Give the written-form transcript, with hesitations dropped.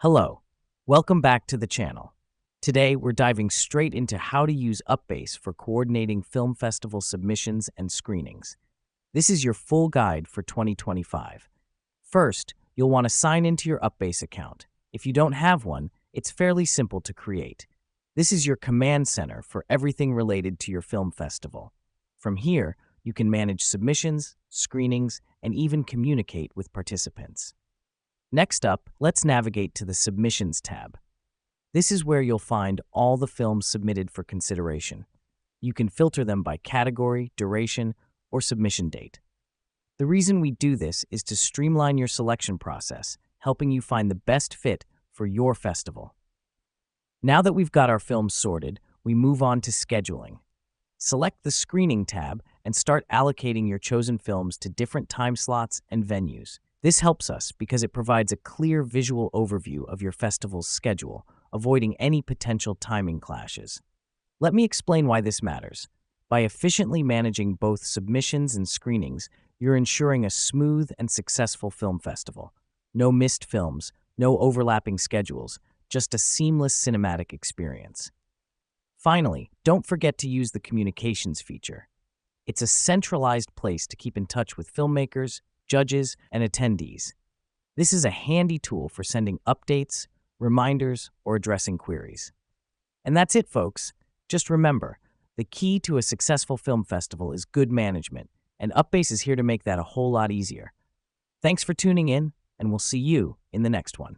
Hello, welcome back to the channel. Today, we're diving straight into how to use UPBASE for coordinating film festival submissions and screenings. This is your full guide for 2025. First, you'll want to sign into your UPBASE account. If you don't have one, it's fairly simple to create. This is your command center for everything related to your film festival. From here, you can manage submissions, screenings, and even communicate with participants. Next up, let's navigate to the Submissions tab. This is where you'll find all the films submitted for consideration. You can filter them by category, duration, or submission date. The reason we do this is to streamline your selection process, helping you find the best fit for your festival. Now that we've got our films sorted, we move on to scheduling. Select the Screening tab and start allocating your chosen films to different time slots and venues. This helps us because it provides a clear visual overview of your festival's schedule, avoiding any potential timing clashes. Let me explain why this matters. By efficiently managing both submissions and screenings, you're ensuring a smooth and successful film festival. No missed films, no overlapping schedules, just a seamless cinematic experience. Finally, don't forget to use the communications feature. It's a centralized place to keep in touch with filmmakers, judges, and attendees. This is a handy tool for sending updates, reminders, or addressing queries. And that's it, folks. Just remember, the key to a successful film festival is good management, and UPBASE is here to make that a whole lot easier. Thanks for tuning in, and we'll see you in the next one.